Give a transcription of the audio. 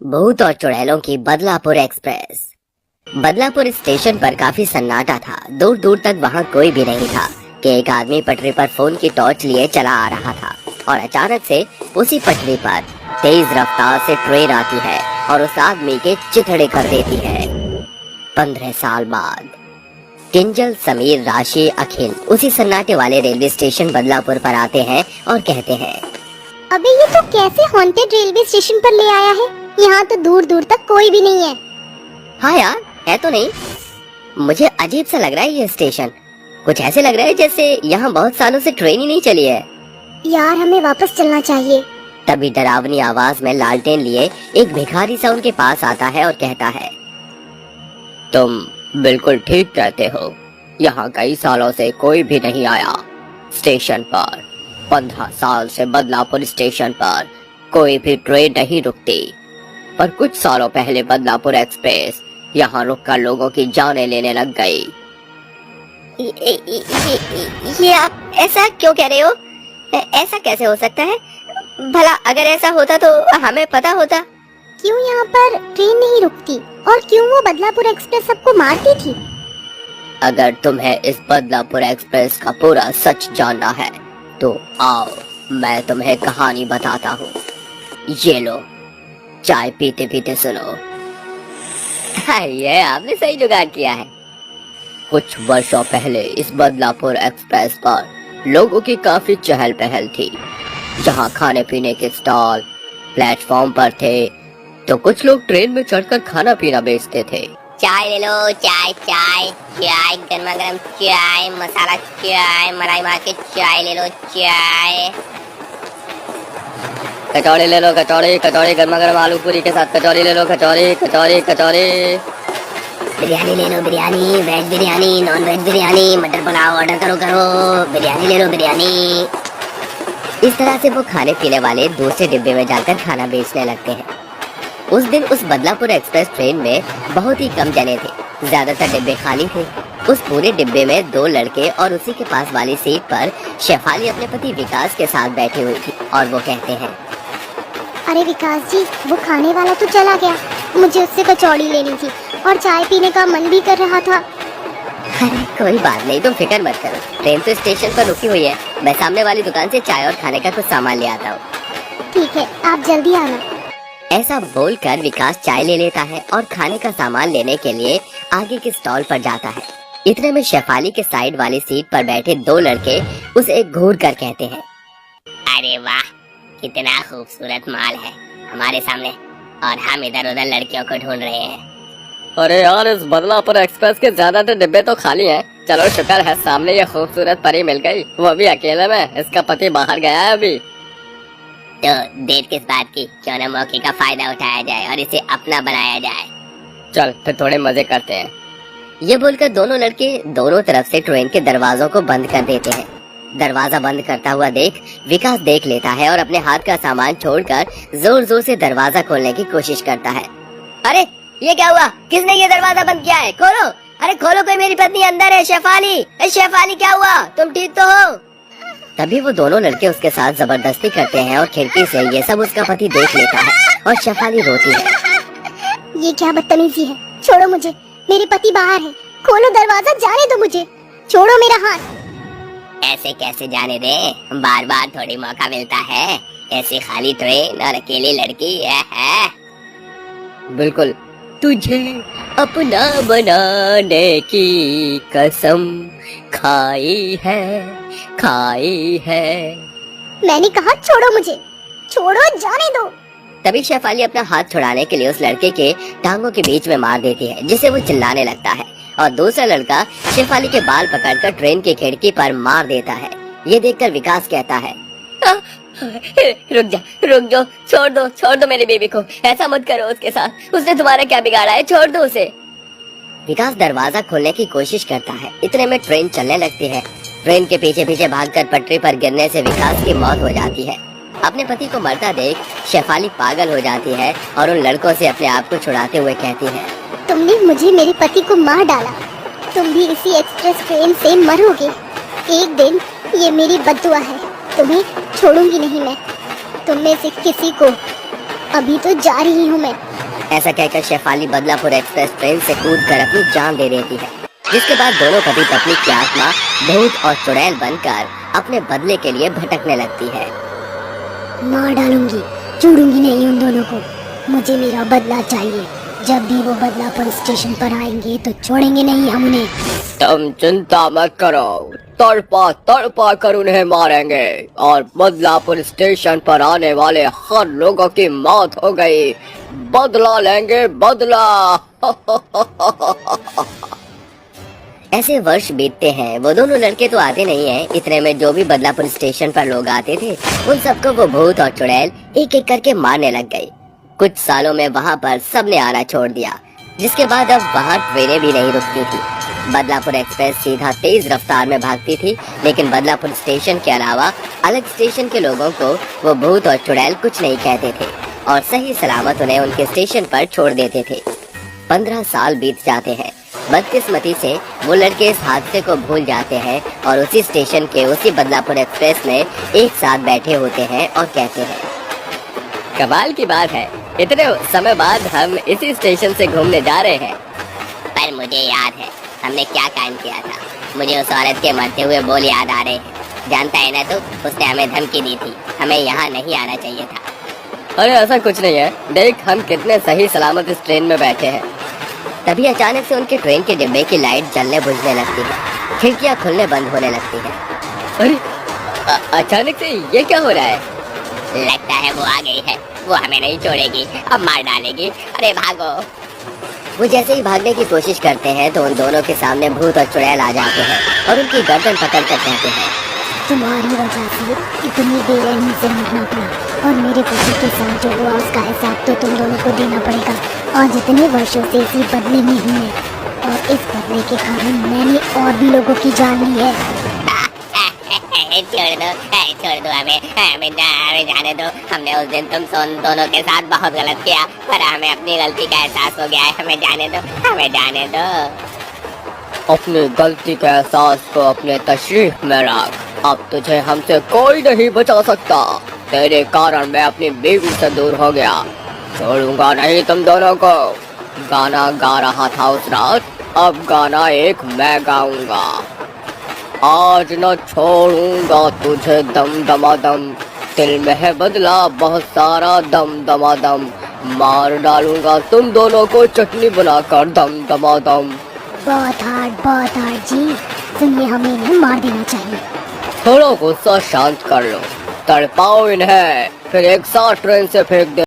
भूत और चुड़ैलों की बदलापुर एक्सप्रेस। बदलापुर स्टेशन पर काफी सन्नाटा था। दूर दूर तक वहाँ कोई भी नहीं था कि एक आदमी पटरी पर फोन की टॉर्च लिए चला आ रहा था और अचानक से उसी पटरी पर तेज रफ्तार से ट्रेन आती है और उस आदमी के चिथड़े कर देती है। 15 साल बाद किंजल, समीर, राशि, अखिल उसी सन्नाटे वाले रेलवे स्टेशन बदलापुर पर आते हैं और कहते हैं, अबे ये तो कैसे हॉन्टेड रेलवे स्टेशन पर ले आया है? यहाँ तो दूर दूर तक कोई भी नहीं है। हाँ यार, है तो नहीं। मुझे अजीब सा लग रहा है ये स्टेशन। कुछ ऐसे लग रहा है जैसे यहाँ बहुत सालों से ट्रेन ही नहीं चली है। यार हमें वापस चलना चाहिए। तभी डरावनी आवाज में लालटेन लिए एक भिखारी सा उनके पास आता है और कहता है, तुम बिल्कुल ठीक कहते हो। यहाँ कई सालों से कोई भी नहीं आया। स्टेशन पर 15 साल से बदलापुर स्टेशन पर कोई भी ट्रेन नहीं रुकती, पर कुछ सालों पहले बदलापुर एक्सप्रेस यहाँ रुककर लोगों की जानें लेने लग गई। ये आप ऐसा क्यों कह रहे हो? ऐसा कैसे हो सकता है? भला अगर ऐसा होता तो हमें पता होता। क्यों यहाँ पर ट्रेन नहीं रुकती और क्यों वो बदलापुर एक्सप्रेस सबको मारती थी? अगर तुम्हें इस बदलापुर एक्सप्रेस का पूरा सच जानना है तो आओ मैं तुम्हें कहानी बताता हूँ। ये लो, चाय पीते पीते सुनो। ये आपने सही जुगाड़ किया है। कुछ वर्षों पहले इस बदलापुर एक्सप्रेस पर लोगों की काफी चहल पहल थी। जहाँ खाने पीने के स्टॉल प्लेटफॉर्म पर थे तो कुछ लोग ट्रेन में चढ़कर खाना पीना बेचते थे। चाय ले लो, चाय चाय चाय, गर्मा गर्म चाय, मसाला चाय, मलाई मार के चाय ले लो, चाय। कचौड़ी ले लो, कचौड़ी कचौड़ी, गर्मा गर्म आलू पूरी के साथ कचौड़ी ले लो, कचौड़ी कचौड़ी कचौड़ी। बिरयानी ले लो, biryani, veg biryani, non veg biryani, matar pulao order करो करो, बिरयानी ले लो, बिरयानी। इस तरह से वो खाने पीने वाले दूसरे डिब्बे में जाकर खाना बेचने लगते हैं। उस दिन उस बदलापुर एक्सप्रेस ट्रेन में बहुत ही कम जने थे। ज्यादातर डिब्बे खाली थे। उस पूरे डिब्बे में 2 लड़के और उसी के पास वाली सीट पर शेफाली अपने पति विकास के साथ बैठी हुई थी और वो कहते हैं, अरे विकास जी, वो खाने वाला तो चला गया। मुझे उससे कचौड़ी लेनी थी और चाय पीने का मन भी कर रहा था। अरे कोई बात नहीं, तुम फिक्र मत करो। ट्रेन तो स्टेशन पर रुकी हुई है। मैं सामने वाली दुकान से चाय और खाने का कुछ सामान ले आता हूँ। ठीक है, आप जल्दी आना। ऐसा बोलकर विकास चाय ले लेता है और खाने का सामान लेने के लिए आगे के स्टॉल पर जाता है। इतने में शेफाली के साइड वाली सीट पर बैठे 2 लड़के उसे घूर कर कहते हैं, अरे वाह, कितना खूबसूरत माल है हमारे सामने और हम इधर उधर लड़कियों को ढूंढ रहे हैं। अरे यार, इस बदलापुर एक्सप्रेस के ज्यादातर डिब्बे तो खाली हैं। चलो शुक्र है सामने ये खूबसूरत परी मिल गई, वो भी अकेले में। इसका पति बाहर गया है अभी। तो देर किस बात की, क्यों न मौके का फायदा उठाया जाए और इसे अपना बनाया जाए। चल फिर थोड़े मजे करते हैं। ये बोलकर दोनों लड़के दोनों तरफ से ट्रेन के दरवाजों को बंद कर देते हैं। दरवाजा बंद करता हुआ देख विकास देख लेता है और अपने हाथ का सामान छोड़कर जोर जोर से दरवाजा खोलने की कोशिश करता है। अरे ये क्या हुआ? किसने ये दरवाजा बंद किया है? खोलो, अरे खोलो, कोई मेरी पत्नी अंदर है। शेफाली, शेफाली क्या हुआ? तुम ठीक तो हो? तभी वो दोनों लड़के उसके साथ जबरदस्ती करते हैं और खिड़की से ये सब उसका पति देख लेता है और शेफाली रोती है। ये क्या बदतमीजी है? छोड़ो मुझे, मेरे पति बाहर है। खोलो दरवाजा, जाने दो मुझे, छोड़ो मेरा हाथ। ऐसे कैसे जाने दे? बार बार थोड़ी मौका मिलता है। ऐसी खाली ट्रेन और अकेली लड़की है। बिल्कुल, तुझे अपना बनाने की कसम खाई है। मैंने कहा छोड़ो मुझे, छोड़ो, जाने दो। तभी शेफाली अपना हाथ छुड़ाने के लिए उस लड़के के टांगों के बीच में मार देती है, जिससे वो चिल्लाने लगता है और दूसरा लड़का शेफाली के बाल पकड़कर ट्रेन की खिड़की पर मार देता है। ये देखकर विकास कहता है, रुक जाओ, छोड़ दो मेरी बेबी को। ऐसा मत करो उसके साथ, उसने तुम्हारा क्या बिगाड़ा है? छोड़ दो उसे। विकास दरवाजा खोलने की कोशिश करता है। इतने में ट्रेन चलने लगती है। ट्रेन के पीछे पीछे भागकर पटरी पर गिरने से विकास की मौत हो जाती है। अपने पति को मरता देख शेफाली पागल हो जाती है और उन लड़कों से अपने आप को छुड़ाते हुए कहती है, तुमने मुझे मेरे पति को मार डाला, तुम भी इसी एक्सप्रेस ट्रेन से मरोगे एक दिन। ये मेरी बद्दुआ है, तुम्हें छोड़ूंगी नहीं मैं। तुम में से किसी को अभी तो जा रही हूँ मैं। ऐसा कहकर शेफाली बदलापुर एक्सप्रेस ट्रेन से कूदकर अपनी जान दे देती है, जिसके बाद दोनों पति पत्नी की आत्मा भूत और चुड़ैल बनकर अपने बदले के लिए भटकने लगती है। मार डालूंगी, छोड़ूंगी नहीं उन दोनों को। मुझे मेरा बदला चाहिए। जब भी वो बदलापुर स्टेशन पर आएंगे तो छोड़ेंगे नहीं हम उन्हें। तुम चिंता मत करो, तड़पा तड़पा कर उन्हें मारेंगे और बदलापुर स्टेशन पर आने वाले हर लोगों की मौत हो गई। बदला लेंगे, बदला। ऐसे वर्ष बीतते हैं, वो दोनों लड़के तो आते नहीं हैं। इतने में जो भी बदलापुर स्टेशन पर लोग आते थे उन सबको वो भूत और चुड़ैल एक एक करके मारने लग गए। कुछ सालों में वहाँ पर सबने आना छोड़ दिया, जिसके बाद अब वहाँ ट्रेनें भी नहीं रुकती थी। बदलापुर एक्सप्रेस सीधा तेज रफ्तार में भागती थी, लेकिन बदलापुर स्टेशन के अलावा अलग स्टेशन के लोगों को वो भूत और चुड़ैल कुछ नहीं कहते थे और सही सलामत उन्हें उनके स्टेशन पर छोड़ देते थे। 15 साल बीत जाते हैं। बदकिस्मती से वो लड़के इस हादसे को भूल जाते हैं और उसी स्टेशन के उसी बदलापुर एक्सप्रेस में एक साथ बैठे होते हैं और कहते हैं, कमाल की बात है, इतने समय बाद हम इसी स्टेशन से घूमने जा रहे हैं। पर मुझे याद है हमने क्या कांड किया था। मुझे उस औरत के मरते हुए बोल याद आ रहे हैं। जानता है ना, तो उसने हमें धमकी दी थी, हमें यहाँ नहीं आना चाहिए था। अरे ऐसा कुछ नहीं है, देख हम कितने सही सलामत इस ट्रेन में बैठे हैं। तभी अचानक से उनके ट्रेन के डिब्बे की लाइट जलने बुझने लगती है, खिड़कियाँ खुलने बंद होने लगती है। अरे अचानक से ये क्या हो रहा है? लगता है वो आ गई है, वो हमें नहीं छोड़ेगी, अब मार डालेगी। अरे भागो। वो जैसे ही भागने की कोशिश करते हैं तो उन दोनों के सामने भूत और चुड़ैल आ जाते हैं और उनकी गर्दन पकड़ कर कहते हैं, तुम्हारी वजह से इतनी बेरहमी से मरना पड़ा और मेरे पति के साथ जो हुआ उसका हिसाब तो तुम दोनों को देना पड़ेगा। और जितने वर्षों से इसी बदले में हूँ मैं, और इस बदले के कारण मैंने और भी लोगों की जान ली है। छोड़ दो हमें जाने दो। हमने उस दिन तुम दोनों के साथ बहुत गलत किया, पर हमें अपनी गलती का एहसास हो गया है। हमें जाने दो, हमें जाने दो। अपनी गलती के एहसास को अपने तशरीफ में रख। अब तुझे हमसे कोई नहीं बचा सकता। तेरे कारण मैं अपनी बीवी से दूर हो गया। छोड़ूंगा नहीं तुम दोनों को। गाना गा रहा था उस रात, अब गाना एक मैं गाऊंगा। आज न छोड़ूंगा तुझे दम दमादम, दिल में है बदला बहुत सारा दम दमादम। मार डालूंगा तुम दोनों को चटनी बनाकर दम दमादम। बहुत हार्ड जी, सुनिए हमें इन्हें मार देना चाहिए। थोड़ा गुस्सा शांत कर लो, तड़पाओ इन्हें, फिर एक साथ ट्रेन से फेंक दे।